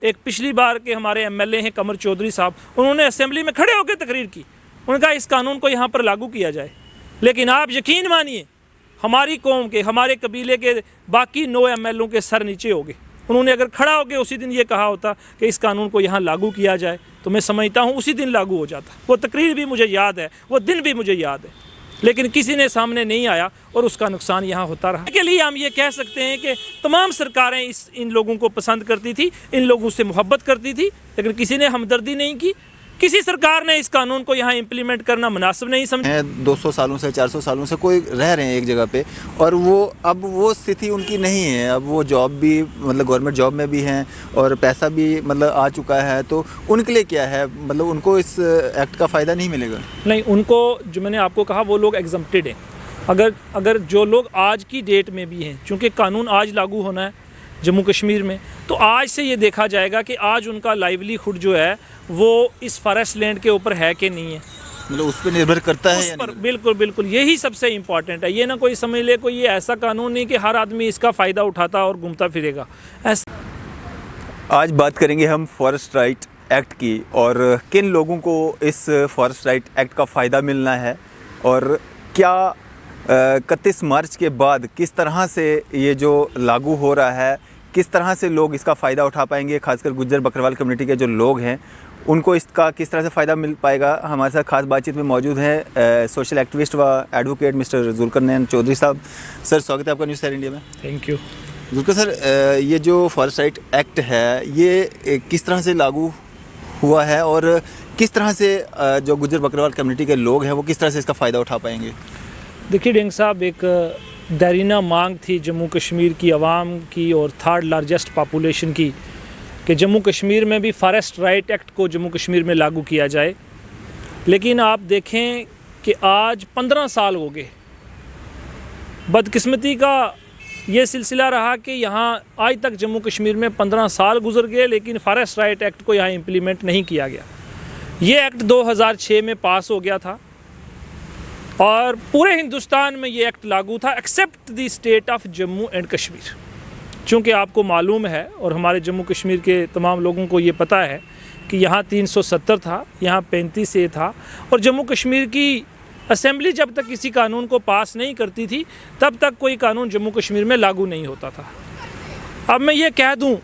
एक पिछली बार के हमारे एमएलए हैं कमर चौधरी साहब, उन्होंने असेंबली में खड़े होकर तकरीर की, उन्होंने कहा इस कानून को यहाँ पर लागू किया जाए। लेकिन आप यकीन मानिए हमारी कौम के, हमारे कबीले के बाकी 9 एमएलओ के सर नीचे हो गए। उन्होंने अगर खड़ा होकर उसी दिन ये कहा होता कि इस कानून को यहाँ लागू किया जाए तो मैं समझता हूँ उसी दिन लागू हो जाता। वो तकरीर भी मुझे याद है, वो दिन भी मुझे याद है, लेकिन किसी ने सामने नहीं आया और उसका नुकसान यहाँ होता रहा। के लिए हम ये कह सकते हैं कि तमाम सरकारें इन लोगों को पसंद करती थी, इन लोगों से मोहब्बत करती थी, लेकिन किसी ने हमदर्दी नहीं की। किसी सरकार ने इस कानून को यहाँ इम्प्लीमेंट करना मुनासिब नहीं समझा। 200 सालों से 400 सालों से कोई रह रहे हैं एक जगह पे, और अब वो स्थिति उनकी नहीं है। अब वो जॉब भी मतलब गवर्नमेंट जॉब में भी हैं और पैसा भी मतलब आ चुका है, तो उनके लिए क्या है, मतलब उनको इस एक्ट का फ़ायदा नहीं मिलेगा? नहीं, उनको जो मैंने आपको कहा वो लोग एग्जम्प्टेड हैं। अगर जो लोग आज की डेट में भी हैं, चूँकि कानून आज लागू होना है जम्मू कश्मीर में, तो आज से ये देखा जाएगा कि आज उनका लाइवलीहुड जो है वो इस फॉरेस्ट लैंड के ऊपर है कि नहीं है, मतलब उस पर निर्भर करता है उस पर। बिल्कुल बिल्कुल, यही सबसे इम्पॉर्टेंट है। ये ना कोई समझ ले कोई ये ऐसा कानून नहीं कि हर आदमी इसका फ़ायदा उठाता और घूमता फिरेगा ऐसा। आज बात करेंगे हम फॉरेस्ट राइट एक्ट की, और किन लोगों को इस फॉरेस्ट राइट एक्ट का फ़ायदा मिलना है, और क्या 31 मार्च के बाद किस तरह से ये जो लागू हो रहा है, किस तरह से लोग इसका फ़ायदा उठा पाएंगे। खासकर गुज्जर बकरवाल कम्युनिटी के जो लोग हैं उनको इसका किस तरह से फ़ायदा मिल पाएगा। हमारे साथ खास बातचीत में मौजूद हैं सोशल एक्टिविस्ट व एडवोकेट मिस्टर जुल्करनैन चौधरी साहब। सर, स्वागत है आपका न्यूज़ सैर इंडिया में। Thank you. जुल्कर सर, ये जो फॉरेस्ट राइट एक्ट है ये किस तरह से लागू हुआ है, और किस तरह से जो गुज्जर बकरवाल कम्युनिटी के लोग हैं वो किस तरह से इसका फ़ायदा उठा पाएंगे? देखिए डेंग साहब, एक देरीना मांग थी जम्मू कश्मीर की आवाम की और थर्ड लार्जेस्ट पॉपुलेशन की कि जम्मू कश्मीर में भी फॉरेस्ट राइट एक्ट को जम्मू कश्मीर में लागू किया जाए। लेकिन आप देखें कि आज 15 साल हो गए। बदकिस्मती का ये सिलसिला रहा कि यहाँ आज तक जम्मू कश्मीर में 15 साल गुजर गए, लेकिन फॉरेस्ट राइट एक्ट को यहाँ इम्प्लीमेंट नहीं किया गया। ये एक्ट 2006 में पास हो गया था और पूरे हिंदुस्तान में ये एक्ट लागू था except the state of Jammu and Kashmir. चूँकि आपको मालूम है और हमारे जम्मू कश्मीर के तमाम लोगों को ये पता है कि यहाँ 370 था, यहाँ 35 ए था, और जम्मू कश्मीर की असेंबली जब तक किसी कानून को पास नहीं करती थी तब तक कोई कानून जम्मू कश्मीर में लागू नहीं होता था। अब मैं ये कह दूँ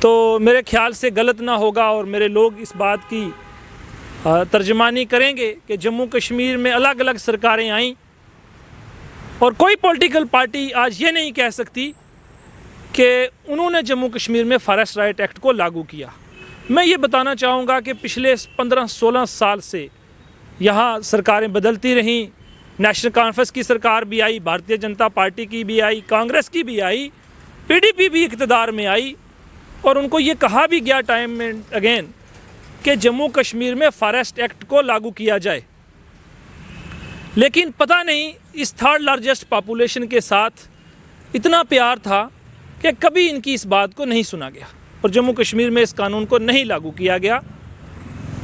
तो मेरे ख्याल से गलत ना होगा और मेरे लोग इस बात की तर्जमानी करेंगे कि जम्मू कश्मीर में अलग अलग सरकारें आईं और कोई पॉलिटिकल पार्टी आज ये नहीं कह सकती कि उन्होंने जम्मू कश्मीर में फॉरेस्ट राइट एक्ट को लागू किया। मैं ये बताना चाहूँगा कि पिछले 15-16 साल से यहाँ सरकारें बदलती रहीं। नेशनल कॉन्फ्रेंस की सरकार भी आई, भारतीय जनता पार्टी की भी आई, कांग्रेस की भी आई, पीडीपी भी इक़्तिदार में आई, और उनको ये कहा भी गया टाइम में अगेन कि जम्मू कश्मीर में फॉरेस्ट एक्ट को लागू किया जाए। लेकिन पता नहीं इस थर्ड लार्जेस्ट पॉपुलेशन के साथ इतना प्यार था कि कभी इनकी इस बात को नहीं सुना गया और जम्मू कश्मीर में इस कानून को नहीं लागू किया गया।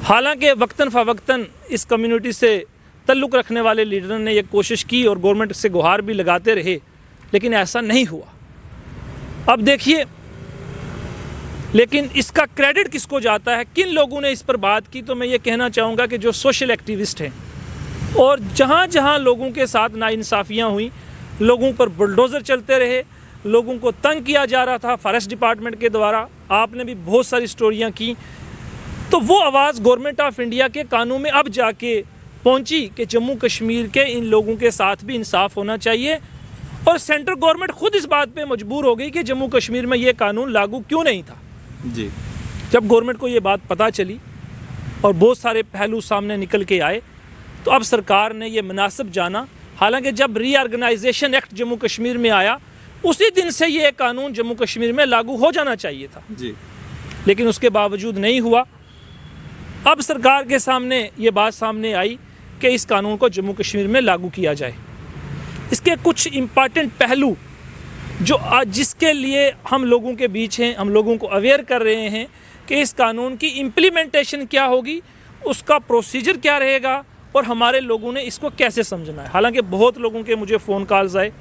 हालांकि वक्तन फ़वक्तन इस कम्युनिटी से तल्लुक़ रखने वाले लीडरों ने यह कोशिश की और गवर्नमेंट से गुहार भी लगाते रहे, लेकिन ऐसा नहीं हुआ। अब देखिए, लेकिन इसका क्रेडिट किसको जाता है, किन लोगों ने इस पर बात की, तो मैं ये कहना चाहूँगा कि जो सोशल एक्टिविस्ट हैं और जहाँ जहाँ लोगों के साथ नाइंसाफ़ियाँ हुई, लोगों पर बुलडोज़र चलते रहे, लोगों को तंग किया जा रहा था फॉरेस्ट डिपार्टमेंट के द्वारा। आपने भी बहुत सारी स्टोरियाँ की, तो वो आवाज़ गवर्नमेंट ऑफ इंडिया के कानों में अब जाके पहुँची कि जम्मू कश्मीर के इन लोगों के साथ भी इंसाफ होना चाहिए, और सेंट्रल गवर्नमेंट ख़ुद इस बात पर मजबूर हो गई कि जम्मू कश्मीर में ये कानून लागू क्यों नहीं था जी। जब गवर्नमेंट को ये बात पता चली और बहुत सारे पहलू सामने निकल के आए, तो अब सरकार ने ये मुनासिब जाना। हालांकि जब रीऑर्गेनाइजेशन एक्ट जम्मू कश्मीर में आया उसी दिन से ये कानून जम्मू कश्मीर में लागू हो जाना चाहिए था जी, लेकिन उसके बावजूद नहीं हुआ। अब सरकार के सामने ये बात सामने आई कि इस कानून को जम्मू कश्मीर में लागू किया जाए। इसके कुछ इम्पॉर्टेंट पहलू जो आज जिसके लिए हम लोगों के बीच हैं, हम लोगों को अवेयर कर रहे हैं कि इस कानून की इम्प्लीमेंटेशन क्या होगी, उसका प्रोसीजर क्या रहेगा और हमारे लोगों ने इसको कैसे समझना है। हालांकि बहुत लोगों के मुझे फ़ोन कॉल्स आए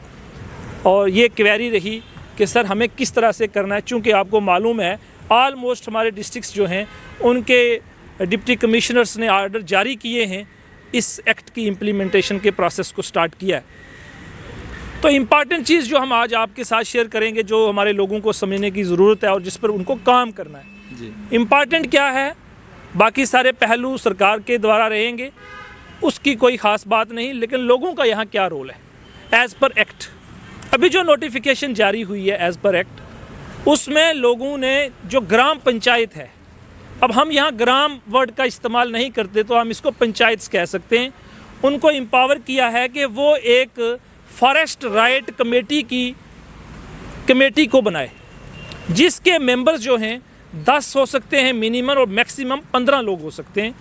और ये क्वेरी रही कि सर हमें किस तरह से करना है, चूँकि आपको मालूम है ऑलमोस्ट हमारे डिस्ट्रिक्ट्स जो हैं उनके डिप्टी कमिश्नर्स ने आर्डर जारी किए हैं, इस एक्ट की इम्प्लीमेंटेशन के प्रोसेस को स्टार्ट किया है। तो इम्पॉर्टेंट चीज़ जो हम आज आपके साथ शेयर करेंगे, जो हमारे लोगों को समझने की ज़रूरत है और जिस पर उनको काम करना है जी। इम्पॉर्टेंट क्या है, बाकी सारे पहलू सरकार के द्वारा रहेंगे, उसकी कोई ख़ास बात नहीं, लेकिन लोगों का यहाँ क्या रोल है एज़ पर एक्ट। अभी जो नोटिफिकेशन जारी हुई है एज़ पर एक्ट, उसमें लोगों ने जो ग्राम पंचायत है, अब हम यहाँ ग्राम वर्ड का इस्तेमाल नहीं करते तो हम इसको पंचायत कह सकते हैं, उनको एम्पावर किया है कि वो एक फॉरेस्ट राइट कमेटी को बनाए, जिसके मेंबर्स जो हैं 10 हो सकते हैं मिनिमम और मैक्सिमम 15 लोग हो सकते हैं।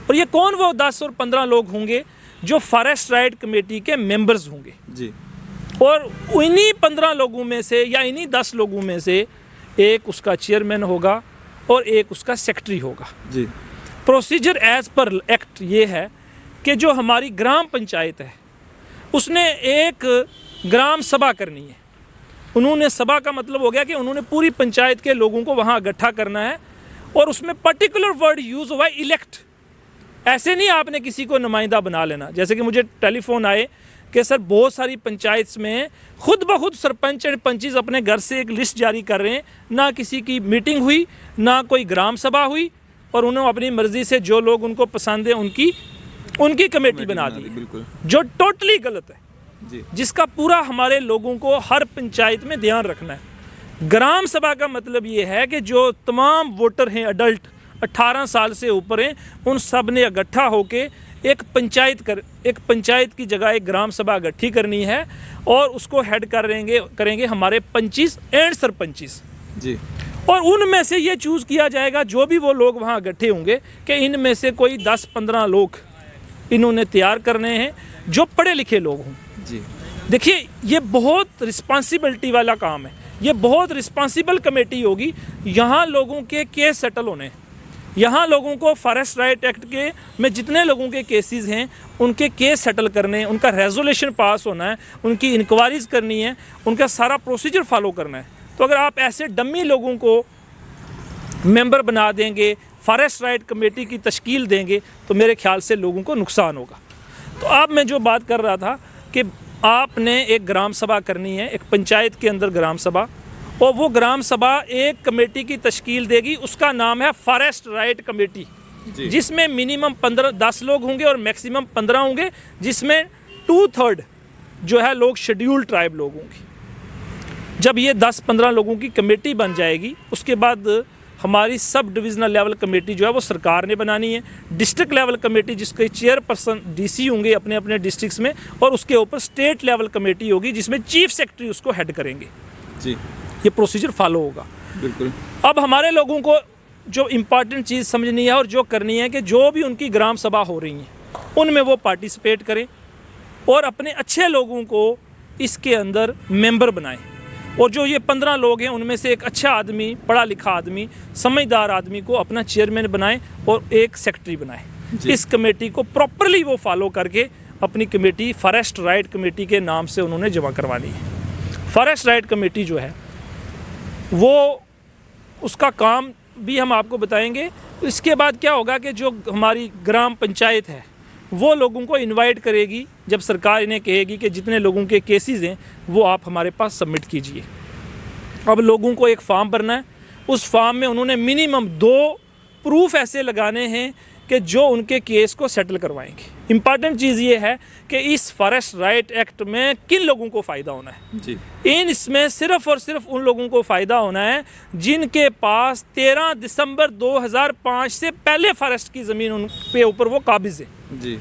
और ये कौन वो 10 और 15 लोग होंगे जो फॉरेस्ट राइट कमेटी के मेंबर्स होंगे जी। और इन्हीं 15 लोगों में से या इन्हीं 10 लोगों में से एक उसका चेयरमैन होगा और एक उसका सेक्रेटरी होगा जी। प्रोसीजर एज पर एक्ट ये है कि जो हमारी ग्राम पंचायत है उसने एक ग्राम सभा करनी है। उन्होंने सभा का मतलब हो गया कि उन्होंने पूरी पंचायत के लोगों को वहाँ इकट्ठा करना है और उसमें पर्टिकुलर वर्ड यूज़ हुआ है इलेक्ट। ऐसे नहीं आपने किसी को नुमाइंदा बना लेना। जैसे कि मुझे टेलीफोन आए कि सर बहुत सारी पंचायत में खुद ब खुद सरपंच एंड पंचेस अपने घर से एक लिस्ट जारी कर रहे हैं, ना किसी की मीटिंग हुई ना कोई ग्राम सभा हुई, और उन्होंने अपनी मर्ज़ी से जो लोग उनको पसंद है उनकी कमेटी बना दी, बिल्कुल जो टोटली गलत है जी। जिसका पूरा हमारे लोगों को हर पंचायत में ध्यान रखना है। ग्राम सभा का मतलब ये है कि जो तमाम वोटर हैं अडल्ट 18 साल से ऊपर हैं, उन सब ने इकट्ठा होके एक पंचायत की जगह एक ग्राम सभा इकट्ठी करनी है और उसको हेड करेंगे हमारे पंचीस एंड सरपंचीस जी। और उनमें से ये चूज़ किया जाएगा जो भी वो लोग वहाँ इकट्ठे होंगे कि इनमें से कोई 10-15 लोग इन्होंने तैयार करने हैं जो पढ़े लिखे लोग हों जी। देखिए ये बहुत रिस्पॉन्सिबिलिटी वाला काम है, ये बहुत रिस्पॉन्सिबल कमेटी होगी। यहाँ लोगों के केस सेटल होने, यहाँ लोगों को फॉरेस्ट राइट एक्ट के में जितने लोगों के केसेस हैं उनके केस सेटल करने, उनका रेजोल्यूशन पास होना है, उनकी इंक्वायरीज करनी है, उनका सारा प्रोसीजर फॉलो करना है। तो अगर आप ऐसे डम्मी लोगों को मेंबर बना देंगे, फॉरेस्ट राइट कमेटी की तश्कील देंगे, तो मेरे ख्याल से लोगों को नुकसान होगा। तो अब मैं जो बात कर रहा था कि आपने एक ग्राम सभा करनी है, एक पंचायत के अंदर ग्राम सभा, और वो ग्राम सभा एक कमेटी की तश्कील देगी, उसका नाम है फॉरेस्ट राइट कमेटी, जिसमें मिनिमम 10 लोग होंगे और मैक्सिमम 15 होंगे, जिसमें 2/3 जो है लोग शेड्यूल्ड ट्राइब लोग होंगे। जब ये 10-15 लोगों की कमेटी बन जाएगी, उसके बाद हमारी सब डिविज़नल लेवल कमेटी जो है वो सरकार ने बनानी है। डिस्ट्रिक्ट लेवल कमेटी जिसके चेयरपर्सन डीसी होंगे अपने अपने डिस्ट्रिक्ट्स में, और उसके ऊपर स्टेट लेवल कमेटी होगी जिसमें चीफ सेक्रेटरी उसको हेड करेंगे जी। ये प्रोसीजर फॉलो होगा बिल्कुल। अब हमारे लोगों को जो इम्पॉर्टेंट चीज़ समझनी है और जो करनी है कि जो भी उनकी ग्राम सभा हो रही हैं उनमें वो पार्टिसिपेट करें और अपने अच्छे लोगों को इसके अंदर मेंबर बनाएं। और जो ये 15 लोग हैं उनमें से एक अच्छा आदमी, पढ़ा लिखा आदमी, समझदार आदमी को अपना चेयरमैन बनाएं और एक सेक्रेटरी बनाएं। इस कमेटी को प्रॉपरली वो फॉलो करके अपनी कमेटी फॉरेस्ट राइट कमेटी के नाम से उन्होंने जमा करवानी है। फॉरेस्ट राइट कमेटी जो है वो उसका काम भी हम आपको बताएंगे। इसके बाद क्या होगा कि जो हमारी ग्राम पंचायत है वो लोगों को इनवाइट करेगी, जब सरकार इन्हें कहेगी कि जितने लोगों के केसेस हैं वो आप हमारे पास सबमिट कीजिए। अब लोगों को एक फॉर्म भरना है, उस फॉर्म में उन्होंने मिनिमम 2 प्रूफ ऐसे लगाने हैं कि जो उनके केस को सेटल करवाएंगे। इम्पॉर्टेंट चीज़ ये है कि इस फॉरेस्ट राइट एक्ट में किन लोगों को फ़ायदा होना है जी। इसमें सिर्फ़ और सिर्फ उन लोगों को फ़ायदा होना है जिनके पास 13 दिसंबर 2005 से पहले फॉरेस्ट की ज़मीन उन पे ऊपर वो काबिज़ है जी।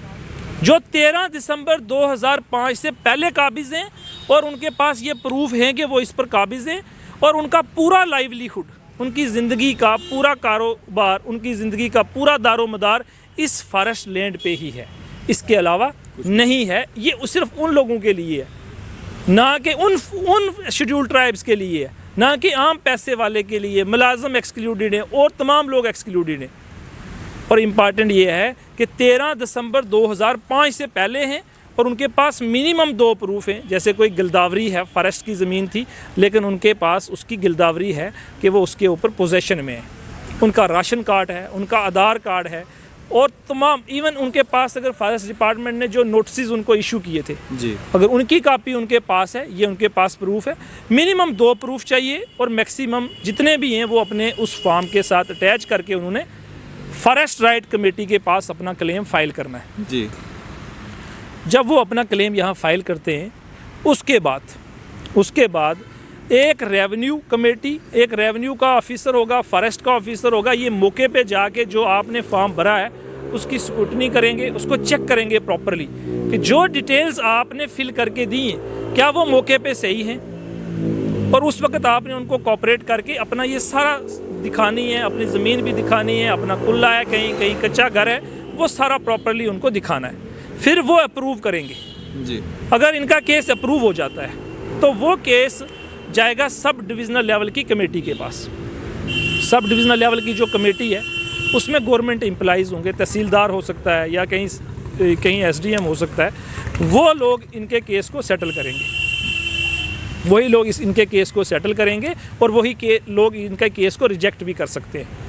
जो 13 दिसंबर 2005 से पहले काबिज़ हैं और उनके पास ये प्रूफ है कि वो इस पर काबिज़ हैं और उनका पूरा लाइवलीहुड, उनकी ज़िंदगी का पूरा कारोबार, उनकी ज़िंदगी का पूरा दारोमदार इस फॉरेस्ट लैंड पे ही है, इसके अलावा नहीं है। ये सिर्फ उन लोगों के लिए है, ना कि उन शेड्यूल्ड ट्राइब्स के लिए है, ना कि आम पैसे वाले के लिए। मुलाजम एक्सक्लूडेड हैं और तमाम लोग एक्सक्लूडेड हैं। और इम्पॉर्टेंट ये है कि 13 दिसंबर 2005 से पहले हैं और उनके पास मिनिमम 2 प्रूफ हैं। जैसे कोई गिरदावरी है, फॉरेस्ट की ज़मीन थी लेकिन उनके पास उसकी गिरदावरी है कि वो उसके ऊपर पोजेशन में है, उनका राशन कार्ड है, उनका आधार कार्ड है, और तमाम इवन उनके पास अगर फॉरेस्ट डिपार्टमेंट ने जो नोटिस उनको इशू किए थे जी, अगर उनकी कॉपी उनके पास है, ये उनके पास प्रूफ है। मिनिमम 2 प्रूफ चाहिए और मैक्सिमम जितने भी हैं वो अपने उस फॉर्म के साथ अटैच करके उन्होंने फॉरेस्ट राइट कमेटी के पास अपना क्लेम फाइल करना है। जी, जब वो अपना क्लेम यहाँ फाइल करते हैं उसके बाद एक रेवेन्यू कमेटी, एक रेवेन्यू का ऑफिसर होगा, फॉरेस्ट का ऑफिसर होगा, ये मौके पे जाके जो आपने फॉर्म भरा है उसकी स्क्रूटनी करेंगे, उसको चेक करेंगे प्रॉपरली कि जो डिटेल्स आपने फिल करके दी हैं क्या वो मौके पे सही हैं, और उस वक्त आपने उनको कोऑपरेट करके अपना ये सारा दिखानी है, अपनी ज़मीन भी दिखानी है, अपना कुल्ला है, कहीं कहीं कच्चा घर है, वो सारा प्रॉपरली उनको दिखाना है। फिर वो अप्रूव करेंगे जी। अगर इनका केस अप्रूव हो जाता है तो वो केस जाएगा सब डिविज़नल लेवल की कमेटी के पास। सब डिविज़नल लेवल की जो कमेटी है उसमें गवर्नमेंट एम्प्लॉइज़ होंगे, तहसीलदार हो सकता है या कहीं एसडीएम हो सकता है, वो लोग इनके केस को सेटल करेंगे। वही लोग इनके केस को सेटल करेंगे और वही लोग इनका केस को रिजेक्ट भी कर सकते हैं।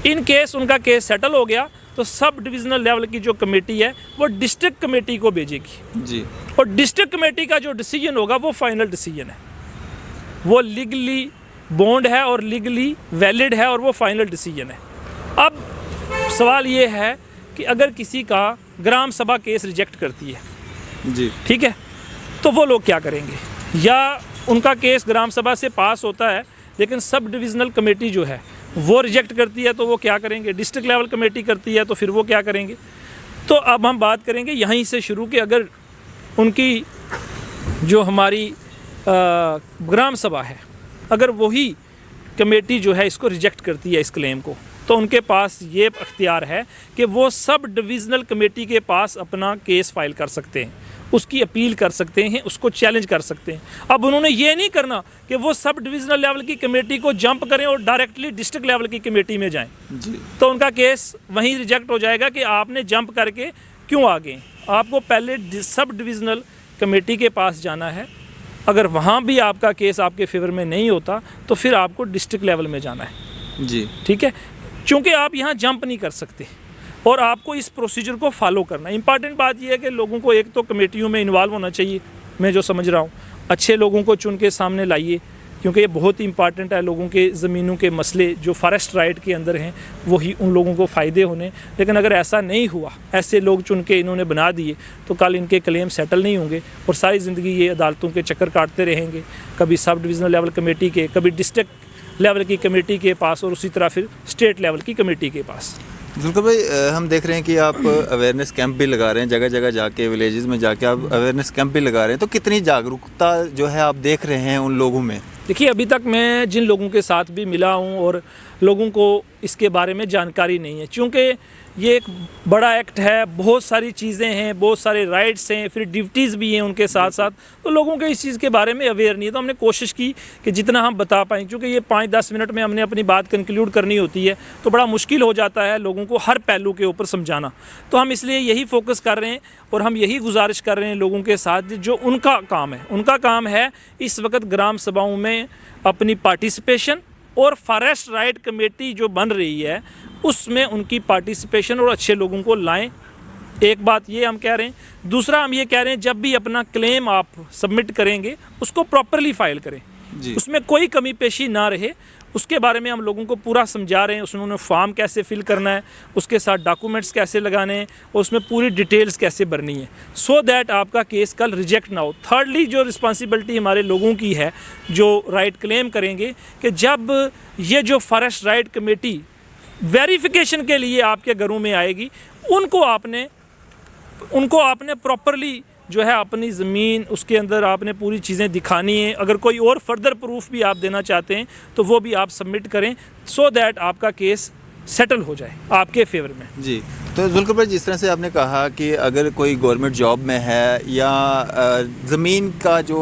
इन केस उनका केस सेटल हो गया तो सब डिविज़नल लेवल की जो कमेटी है वो डिस्ट्रिक्ट कमेटी को भेजेगी जी, और डिस्ट्रिक्ट कमेटी का जो डिसीजन होगा वो फाइनल डिसीजन है, वो लीगली बॉन्ड है और लीगली वैलिड है और वो फाइनल डिसीजन है। अब सवाल ये है कि अगर किसी का ग्राम सभा केस रिजेक्ट करती है जी, ठीक है, तो वो लोग क्या करेंगे, या उनका केस ग्राम सभा से पास होता है लेकिन सब डिविज़नल कमेटी जो है वो रिजेक्ट करती है तो वो क्या करेंगे, डिस्ट्रिक्ट लेवल कमेटी करती है तो फिर वो क्या करेंगे। तो अब हम बात करेंगे यहीं से शुरू कि अगर उनकी जो हमारी ग्राम सभा है अगर वही कमेटी जो है इसको रिजेक्ट करती है इस क्लेम को, तो उनके पास ये अख्तियार है कि वो सब डिविज़नल कमेटी के पास अपना केस फाइल कर सकते हैं, उसकी अपील कर सकते हैं, उसको चैलेंज कर सकते हैं। अब उन्होंने ये नहीं करना कि वो सब डिविज़नल लेवल की कमेटी को जंप करें और डायरेक्टली डिस्ट्रिक्ट लेवल की कमेटी में जाएं, तो उनका केस वहीं रिजेक्ट हो जाएगा कि आपने जंप करके क्यों आ गए। आपको पहले सब डिविज़नल कमेटी के पास जाना है, अगर वहाँ भी आपका केस आपके फेवर में नहीं होता तो फिर आपको डिस्ट्रिक्ट लेवल में जाना है जी, ठीक है, क्योंकि आप यहाँ जंप नहीं कर सकते और आपको इस प्रोसीजर को फॉलो करना है। इंपॉर्टेंट बात यह है कि लोगों को एक तो कमेटियों में इन्वॉल्व होना चाहिए, मैं जो समझ रहा हूँ अच्छे लोगों को चुन के सामने लाइए, क्योंकि ये बहुत ही इंपॉर्टेंट है। लोगों के ज़मीनों के मसले जो फॉरेस्ट राइट के अंदर हैं वही उन लोगों को फ़ायदे होने, लेकिन अगर ऐसा नहीं हुआ, ऐसे लोग चुन के इन्होंने बना दिए तो कल इनके क्लेम सेटल नहीं होंगे और सारी ज़िंदगी ये अदालतों के चक्कर काटते रहेंगे, कभी सब डिविज़नल लेवल कमेटी के, कभी डिस्ट्रिक्ट लेवल की कमेटी के पास और उसी तरह फिर स्टेट लेवल की कमेटी के पास। जुल्कर भाई, हम देख रहे हैं कि आप अवेयरनेस कैंप भी लगा रहे हैं, जगह जगह जाके विलेजेस में जाके आप अवेयरनेस कैंप भी लगा रहे हैं, तो कितनी जागरूकता जो है आप देख रहे हैं उन लोगों में? देखिए, अभी तक मैं जिन लोगों के साथ भी मिला हूँ और लोगों को इसके बारे में जानकारी नहीं है, क्योंकि ये एक बड़ा एक्ट है, बहुत सारी चीज़ें हैं, बहुत सारे राइट्स हैं, फिर ड्यूटीज़ भी हैं उनके साथ साथ, तो लोगों के इस चीज़ के बारे में अवेयर नहीं है। तो हमने कोशिश की कि जितना हम बता पाएँ, क्योंकि ये 5-10 मिनट में हमने अपनी बात कंक्लूड करनी होती है तो बड़ा मुश्किल हो जाता है लोगों को हर पहलू के ऊपर समझाना। तो हम इसलिए यही फोकस कर रहे हैं और हम यही गुजारिश कर रहे हैं लोगों के साथ, जो उनका काम है, उनका काम है इस वक्त ग्राम सभाओं में अपनी पार्टिसिपेशन, और फॉरेस्ट राइट कमेटी जो बन रही है उसमें उनकी पार्टिसिपेशन और अच्छे लोगों को लाएं। एक बात ये हम कह रहे हैं। दूसरा हम ये कह रहे हैं, जब भी अपना क्लेम आप सबमिट करेंगे उसको प्रॉपरली फाइल करें, उसमें कोई कमी पेशी ना रहे, उसके बारे में हम लोगों को पूरा समझा रहे हैं। उसमें फॉर्म कैसे फिल करना है, उसके साथ डॉक्यूमेंट्स कैसे लगाने हैं और उसमें पूरी डिटेल्स कैसे भरनी है, सो दैट आपका केस कल रिजेक्ट ना हो। थर्डली, जो रिस्पॉन्सिबिलिटी हमारे लोगों की है जो राइट क्लेम करेंगे, कि जब ये जो फॉरेस्ट राइट कमेटी वेरिफिकेशन के लिए आपके घरों में आएगी, उनको आपने प्रॉपरली जो है अपनी ज़मीन, उसके अंदर आपने पूरी चीज़ें दिखानी है। अगर कोई और फर्दर प्रूफ भी आप देना चाहते हैं तो वो भी आप सबमिट करें, सो दैट आपका केस सेटल हो जाए आपके फेवर में। जी, तो जुल्कर भाई, जिस तरह से आपने कहा कि अगर कोई गवर्नमेंट जॉब में है या ज़मीन का जो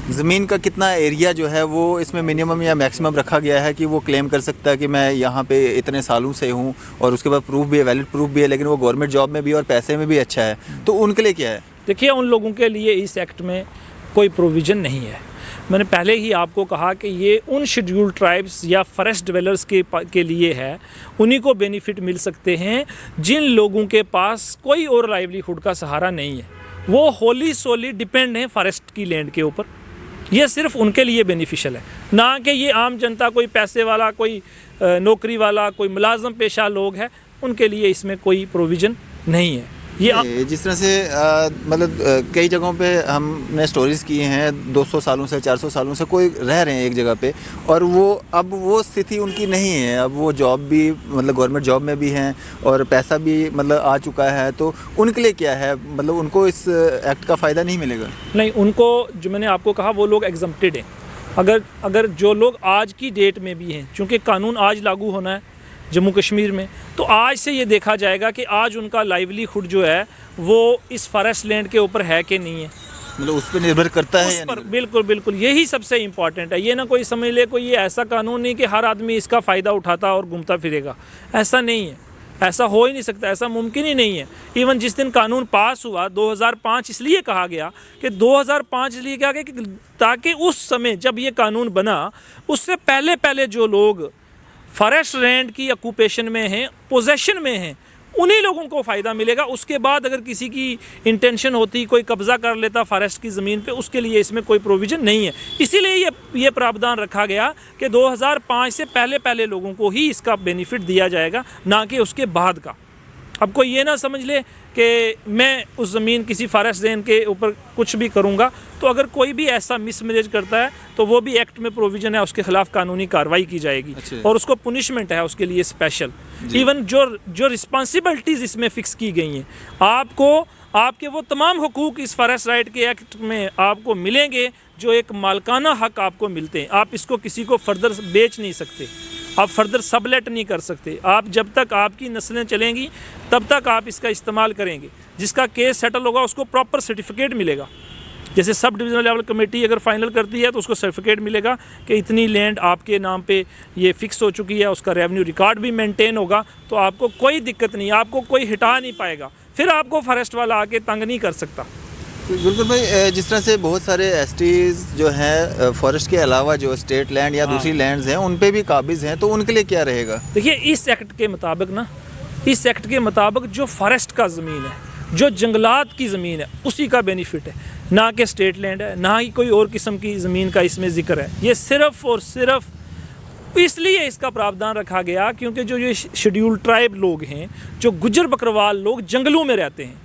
ज़मीन का कितना एरिया जो है वो इसमें मिनिमम या मैक्सिमम रखा गया है कि वो क्लेम कर सकता है कि मैं यहाँ पे इतने सालों से हूँ, और उसके बाद प्रूफ भी है, वैलिड प्रूफ भी है, लेकिन वो गवर्नमेंट जॉब में भी और पैसे में भी अच्छा है, तो उनके लिए क्या है? देखिए, उन लोगों के लिए इस एक्ट में कोई प्रोविज़न नहीं है। मैंने पहले ही आपको कहा कि ये उन शेड्यूल्ड ट्राइब्स या फॉरेस्ट डिवेलपर्स के लिए है, उन्हीं को बेनिफिट मिल सकते हैं जिन लोगों के पास कोई और लाइवलीहुड का सहारा नहीं है, वो होली सोली डिपेंड हैं फॉरेस्ट की लैंड के ऊपर। ये सिर्फ उनके लिए बेनिफिशियल है, ना कि ये आम जनता, कोई पैसे वाला, कोई नौकरी वाला, कोई मुलाजम पेशा लोग है, उनके लिए इसमें कोई प्रोविज़न नहीं है। ये जिस तरह से मतलब कई जगहों पे हमने स्टोरीज़ की हैं, 200 सालों से 400 सालों से कोई रह रहे हैं एक जगह पे, और वो अब वो स्थिति उनकी नहीं है। अब वो जॉब भी मतलब गवर्नमेंट जॉब में भी हैं और पैसा भी मतलब आ चुका है, तो उनके लिए क्या है, मतलब उनको इस एक्ट का फ़ायदा नहीं मिलेगा? नहीं, उनको, जो मैंने आपको कहा, वो लोग एग्जम्प्टेड हैं। अगर जो लोग आज की डेट में भी हैं, चूँकि कानून आज लागू होना है जम्मू कश्मीर में, तो आज से ये देखा जाएगा कि आज उनका लाइवलीहुड जो है वो इस फॉरेस्ट लैंड के ऊपर है कि नहीं है, मतलब उस पर निर्भर करता है उस या पर। नहीं? बिल्कुल बिल्कुल, यही सबसे इम्पॉर्टेंट है। ये ना कोई समझ ले कोई ये ऐसा कानून नहीं कि हर आदमी इसका फ़ायदा उठाता और घूमता फिरेगा, ऐसा नहीं है, ऐसा हो ही नहीं सकता, ऐसा मुमकिन ही नहीं है। इवन जिस दिन कानून पास हुआ 2005, इसलिए कहा गया कि 2005 इसलिए कहा गया कि ताकि उस समय जब ये कानून बना उससे पहले जो लोग फॉरेस्ट लैंड की ऑक्यूपेशन में हैं, पोजेशन में हैं, उन्हीं लोगों को फ़ायदा मिलेगा। उसके बाद अगर किसी की इंटेंशन होती, कोई कब्ज़ा कर लेता फॉरेस्ट की ज़मीन पे, उसके लिए इसमें कोई प्रोविज़न नहीं है। इसीलिए ये प्रावधान रखा गया कि 2005 से पहले लोगों को ही इसका बेनिफिट दिया जाएगा, ना कि उसके बाद का। अब कोई ये ना समझ ले कि मैं उस ज़मीन किसी फॉरेस्ट लैंड के ऊपर कुछ भी करूँगा, तो अगर कोई भी ऐसा मिसमैनेज करता है तो वो भी एक्ट में प्रोविज़न है, उसके खिलाफ कानूनी कार्रवाई की जाएगी। अच्छा। और उसको पुनिशमेंट है उसके लिए स्पेशल। इवन जो रिस्पॉन्सिबिलिटीज़ इसमें फ़िक्स की गई हैं, आपके वो तमाम हुकूक इस फॉरेस्ट राइट के एक्ट में आपको मिलेंगे जो एक मालकाना हक आपको मिलते हैं। आप इसको किसी को फर्दर बेच नहीं सकते, आप फर्दर सबलेट नहीं कर सकते। आप जब तक आपकी नस्लें चलेंगी तब तक आप इसका इस्तेमाल करेंगे। जिसका केस सेटल होगा उसको प्रॉपर सर्टिफिकेट मिलेगा। जैसे सब डिविजनल लेवल कमेटी अगर फाइनल करती है तो उसको सर्टिफिकेट मिलेगा कि इतनी लैंड आपके नाम पे ये फिक्स हो चुकी है, उसका रेवेन्यू रिकॉर्ड भी मेंटेन होगा, तो आपको कोई दिक्कत नहीं, आपको कोई हिटा नहीं पाएगा, फिर आपको फॉरेस्ट वाला आके तंग नहीं कर सकता। बिल्कुल भाई, जिस तरह से बहुत सारे एसटीज जो हैं फॉरेस्ट के अलावा जो स्टेट लैंड या दूसरी लैंड्स हैं उन पे भी काबिज हैं, तो उनके लिए क्या रहेगा? देखिए, इस एक्ट के मुताबिक जो फॉरेस्ट का ज़मीन है, जो जंगलात की ज़मीन है, उसी का बेनिफिट है, ना कि स्टेट लैंड है, ना ही कोई और किस्म की ज़मीन का इसमें ज़िक्र है। ये सिर्फ़ और सिर्फ इसलिए इसका प्रावधान रखा गया क्योंकि जो ये शेड्यूल्ड ट्राइब लोग हैं, जो गुज्जर बकरवाल लोग जंगलों में रहते हैं,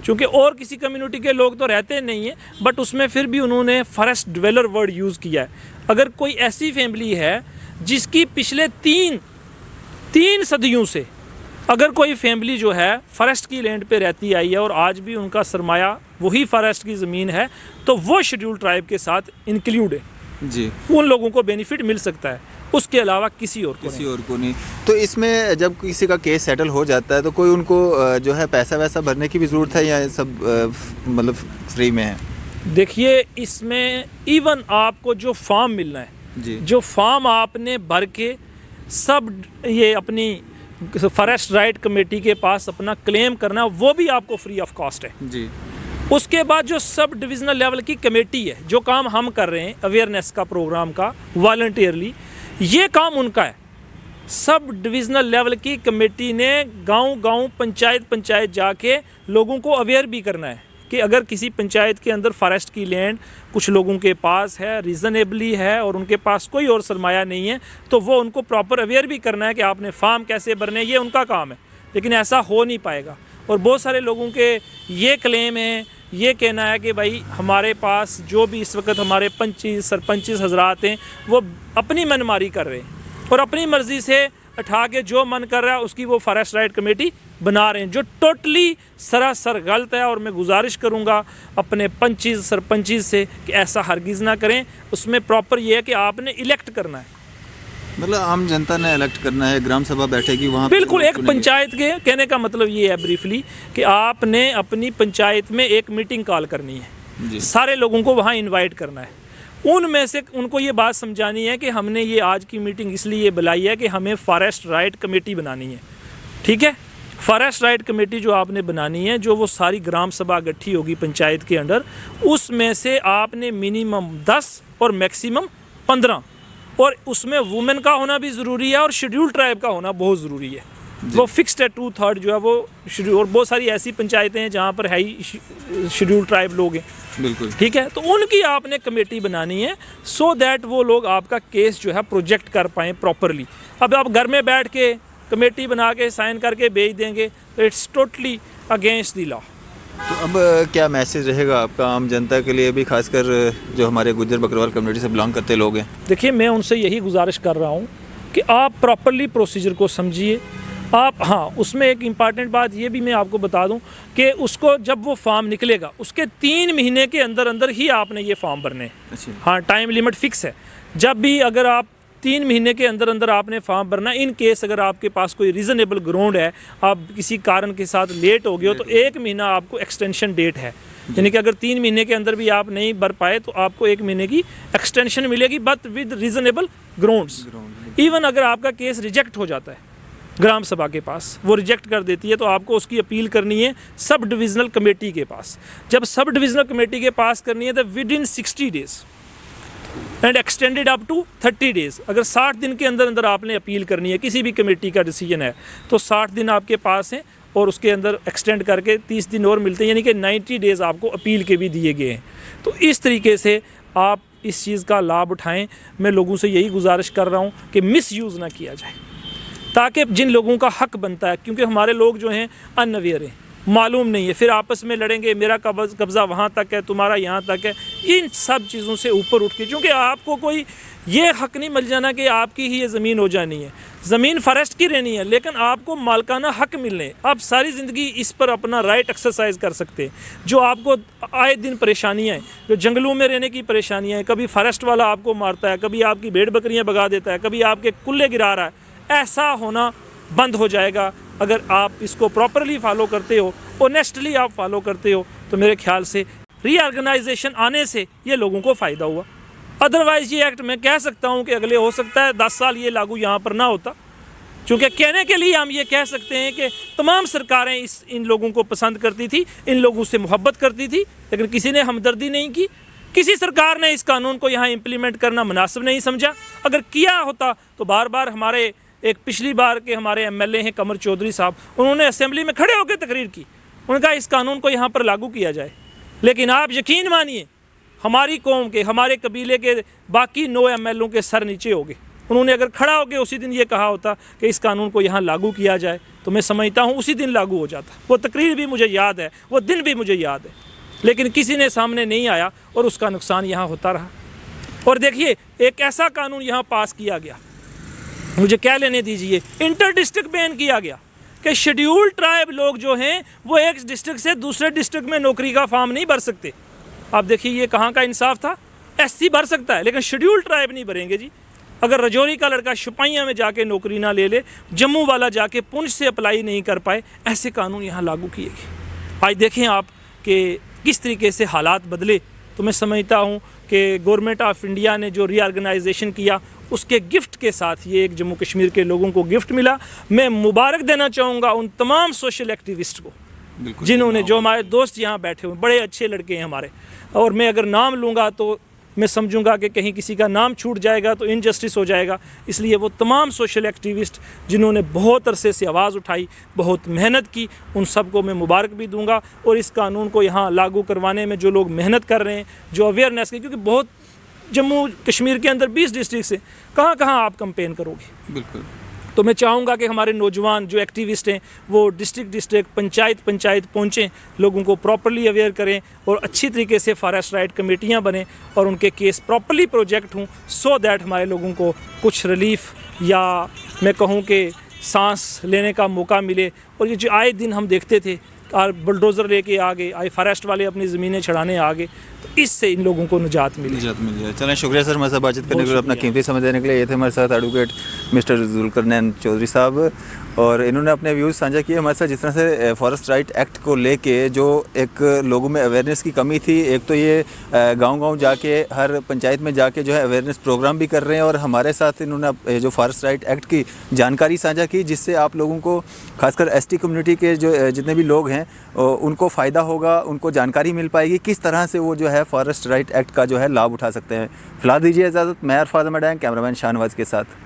क्योंकि और किसी कम्युनिटी के लोग तो रहते नहीं हैं, बट उसमें फिर भी उन्होंने फॉरेस्ट डिवेलर वर्ड यूज़ किया है। अगर कोई ऐसी फैमिली है जिसकी पिछले तीन सदियों से अगर कोई फैमिली जो है फॉरेस्ट की लैंड पे रहती आई है और आज भी उनका सरमाया वही फॉरेस्ट की ज़मीन है, तो वो शेड्यूल्ड ट्राइब के साथ इंक्लूड है जी, उन लोगों को बेनिफिट मिल सकता है, उसके अलावा किसी और को नहीं। तो इसमें जब किसी का केस सेटल हो जाता है तो कोई उनको जो है पैसा वैसा भरने की भी ज़रूरत है या सब मतलब फ्री में है? देखिए, इसमें इवन आपको जो फॉर्म मिलना है जी, जो फॉर्म आपने भर के सब ये अपनी फॉरेस्ट राइट कमेटी के पास अपना क्लेम करना, वो भी आपको फ्री ऑफ कॉस्ट है जी। उसके बाद जो सब डिविज़नल लेवल की कमेटी है, जो काम हम कर रहे हैं अवेयरनेस का प्रोग्राम का वॉलंटियरली, ये काम उनका है। सब डिविज़नल लेवल की कमेटी ने गांव-गांव, पंचायत जाके लोगों को अवेयर भी करना है कि अगर किसी पंचायत के अंदर फॉरेस्ट की लैंड कुछ लोगों के पास है, रीज़नेबली है और उनके पास कोई और सरमाया नहीं है, तो वो उनको प्रॉपर अवेयर भी करना है कि आपने फार्म कैसे भरने, ये उनका काम है। लेकिन ऐसा हो नहीं पाएगा और बहुत सारे लोगों के ये क्लेम है, ये कहना है कि भाई हमारे पास जो भी इस वक्त हमारे सरपंच हजरात हैं वो अपनी मनमारी कर रहे हैं और अपनी मर्ज़ी से उठा के जो मन कर रहा है उसकी वो फॉरेस्ट राइट कमेटी बना रहे हैं, जो टोटली सरासर गलत है। और मैं गुजारिश करूंगा अपने सरपंच से कि ऐसा हरगिज़ ना करें। उसमें प्रॉपर ये है कि आपने इलेक्ट करना है, मतलब आम जनता ने इलेक्ट करना है, ग्राम सभा बैठेगी वहाँ बिल्कुल। एक पंचायत के कहने का मतलब ये है ब्रीफली कि आपने अपनी पंचायत में एक मीटिंग कॉल करनी है, सारे लोगों को वहाँ इनवाइट करना है। उनमें से उनको ये बात समझानी है कि हमने ये आज की मीटिंग इसलिए बुलाई है कि हमें फॉरेस्ट राइट कमेटी बनानी है, ठीक है। फॉरेस्ट राइट कमेटी जो आपने बनानी है, जो वो सारी ग्राम सभा गठित होगी पंचायत के अंडर, उसमें से आपने मिनिमम 10 और मैक्सिमम 15, और उसमें वुमेन का होना भी ज़रूरी है और शेड्यूल ट्राइब का होना बहुत ज़रूरी है। वो फिक्स्ड है 2/3 जो है वो शेड्यूल, और बहुत सारी ऐसी पंचायतें हैं जहाँ पर है ही शेड्यूल ट्राइब लोग हैं, बिल्कुल, ठीक है। तो उनकी आपने कमेटी बनानी है सो दैट वो लोग आपका केस जो है प्रोजेक्ट कर पाएँ प्रॉपरली। अब आप घर में बैठ के कमेटी बना के साइन करके भेज देंगे तो it's totally against the law. तो अब क्या मैसेज रहेगा आपका आम जनता के लिए भी, खासकर जो हमारे गुज्जर बकरवाल कम्युनिटी से बिलोंग करते लोग हैं? देखिए, मैं उनसे यही गुजारिश कर रहा हूँ कि आप प्रॉपरली प्रोसीजर को समझिए आप। हाँ, उसमें एक इम्पॉर्टेंट बात ये भी मैं आपको बता दूं कि उसको जब वो फॉर्म निकलेगा उसके 3 महीने के अंदर अंदर ही आपने ये फॉर्म भरने हैं। अच्छा। हाँ, टाइम लिमिट फिक्स है। जब भी अगर आप 3 महीने के अंदर अंदर आपने फॉर्म भरना, इन केस अगर आपके पास कोई रीज़नेबल ग्राउंड है, आप किसी कारण के साथ लेट हो गए हो, तो 1 महीना आपको एक्सटेंशन डेट है। यानी कि अगर 3 महीने के अंदर भी आप नहीं भर पाए तो आपको 1 महीने की एक्सटेंशन मिलेगी, but with reasonable grounds. Even अगर आपका केस रिजेक्ट हो जाता है ग्राम सभा के पास, वो रिजेक्ट कर देती है, तो आपको उसकी अपील करनी है सब डिविज़नल कमेटी के पास। जब सब डिविज़नल कमेटी के पास करनी है तो within 60 days and extended up to 30 days. अगर 60 दिन के अंदर अंदर आपने अपील करनी है, किसी भी कमेटी का डिसीजन है, तो 60 दिन आपके पास हैं और उसके अंदर एक्सटेंड करके 30 दिन और मिलते हैं, यानी कि 90 डेज़ आपको अपील के भी दिए गए हैं। तो इस तरीके से आप इस चीज़ का लाभ उठाएं। मैं लोगों से यही गुजारिश कर रहा हूँ कि मिसयूज़ ना किया जाए, ताकि जिन लोगों का हक बनता है, क्योंकि हमारे लोग जो हैं अनअवेयर हैं, मालूम नहीं है, फिर आपस में लड़ेंगे, मेरा कब्ज़ा वहाँ तक है, तुम्हारा यहाँ तक है। इन सब चीज़ों से ऊपर उठ के, क्योंकि आपको कोई ये हक नहीं मिल जाना कि आपकी ही ये ज़मीन हो जानी है। ज़मीन फॉरेस्ट की रहनी है, लेकिन आपको मालकाना हक मिलने, आप सारी ज़िंदगी इस पर अपना राइट एक्सरसाइज कर सकते हैं। जो आपको आए दिन परेशानियाँ हैं, जो जंगलों में रहने की परेशानियाँ हैं, कभी फॉरेस्ट वाला आपको मारता है, कभी आपकी भेड़ बकरियाँ भगा देता है, कभी आपके कुल्ले गिरा रहा है, ऐसा होना बंद हो जाएगा अगर आप इसको प्रॉपरली फॉलो करते हो, ऑनेस्टली आप फॉलो करते हो। तो मेरे ख्याल से रीऑर्गेनाइजेशन आने से ये लोगों को फ़ायदा हुआ। अदरवाइज़ ये एक्ट मैं कह सकता हूँ कि अगले हो सकता है 10 साल ये लागू यहाँ पर ना होता, क्योंकि कहने के लिए हम ये कह सकते हैं कि तमाम सरकारें इन लोगों को पसंद करती थी, इन लोगों से मोहब्बत करती थी, लेकिन किसी ने हमदर्दी नहीं की। किसी सरकार ने इस कानून को यहाँ इम्प्लीमेंट करना मुनासिब नहीं समझा। अगर किया होता तो बार बार हमारे एक पिछली बार के हमारे एमएलए हैं कमर चौधरी साहब, उन्होंने असेंबली में खड़े होकर तकरीर की, उन्होंने कहा इस कानून को यहाँ पर लागू किया जाए। लेकिन आप यकीन मानिए, हमारी कौम के, हमारे कबीले के बाकी 9 एमएलओ के सर नीचे हो गए। उन्होंने अगर खड़ा होकर उसी दिन ये कहा होता कि इस कानून को यहाँ लागू किया जाए, तो मैं समझता हूँ उसी दिन लागू हो जाता। वो तकरीर भी मुझे याद है, वो दिन भी मुझे याद है, लेकिन किसी ने सामने नहीं आया और उसका नुकसान यहाँ होता रहा। और देखिए, एक ऐसा कानून यहाँ पास किया गया, मुझे क्या लेने दीजिए, इंटर डिस्ट्रिक्ट बैन किया गया कि शेड्यूल ट्राइब लोग जो हैं वो एक डिस्ट्रिक्ट से दूसरे डिस्ट्रिक्ट में नौकरी का फॉर्म नहीं भर सकते। आप देखिए ये कहाँ का इंसाफ था। एससी भर सकता है लेकिन शेड्यूल ट्राइब नहीं भरेंगे जी। अगर रजौरी का लड़का सिपाहिया में जाके नौकरी ना ले ले, जम्मू वाला जाके पुंछ से अप्लाई नहीं कर पाए, ऐसे कानून यहाँ लागू किए गए। आज देखें आप कि किस तरीके से हालात बदले। तो मैं समझता हूँ कि गवर्नमेंट ऑफ इंडिया ने जो रीऑर्गेनाइजेशन किया, उसके गिफ्ट के साथ ये एक जम्मू कश्मीर के लोगों को गिफ्ट मिला। मैं मुबारक देना चाहूँगा उन तमाम सोशल एक्टिविस्ट को जिन्होंने, जो हमारे दोस्त यहाँ बैठे हुए, बड़े अच्छे लड़के हैं हमारे, और मैं अगर नाम लूँगा तो मैं समझूंगा कि कहीं किसी का नाम छूट जाएगा तो इनजस्टिस हो जाएगा। इसलिए वो तमाम सोशल एक्टिविस्ट जिन्होंने बहुत अरसे से आवाज़ उठाई, बहुत मेहनत की, उन सब को मैं मुबारक भी दूंगा। और इस कानून को यहाँ लागू करवाने में जो लोग मेहनत कर रहे हैं, जो अवेयरनेस की, क्योंकि बहुत जम्मू कश्मीर के अंदर 20 डिस्ट्रिक्ट से कहाँ आप कंपेन करोगे। बिल्कुल। तो मैं चाहूँगा कि हमारे नौजवान जो एक्टिविस्ट हैं वो डिस्ट्रिक्ट पंचायत पहुँचें, लोगों को प्रॉपरली अवेयर करें और अच्छी तरीके से फॉरेस्ट राइट कमेटियाँ बनें और उनके केस प्रॉपरली प्रोजेक्ट हों, सो दैट हमारे लोगों को कुछ रिलीफ या मैं कहूँ कि सांस लेने का मौका मिले। और ये जो आए दिन हम देखते थे, और बुलडोज़र लेके आ गए, आए फॉरेस्ट वाले अपनी ज़मीनें छड़ाने आ गए, तो इससे इन लोगों को निजात मिल जाए। चलें, शुक्रिया सर हमारे साथ बातचीत करने के लिए, अपना कीमती समय देने के लिए। ये थे हमारे साथ एडवोकेट मिस्टर जुल्करनैन चौधरी साहब, और इन्होंने अपने व्यूज़ साझा किए हमारे साथ। जिस तरह से फॉरेस्ट राइट एक्ट को लेके जो एक लोगों में अवेयरनेस की कमी थी, एक तो ये गांव-गांव जाके हर पंचायत में जाके जो है अवेयरनेस प्रोग्राम भी कर रहे हैं, और हमारे साथ इन्होंने जो फॉरेस्ट राइट एक्ट की जानकारी साझा की, जिससे आप लोगों को खासकर एसटी कम्युनिटी के जो जितने भी लोग हैं उनको फ़ायदा होगा, उनको जानकारी मिल पाएगी किस तरह से वो जो है फॉरेस्ट राइट एक्ट का जो है लाभ उठा सकते हैं। फिलहाल दीजिए इजाज़त, मैं अरफाज अहमद, कैमरामैन शाहनवाज के साथ।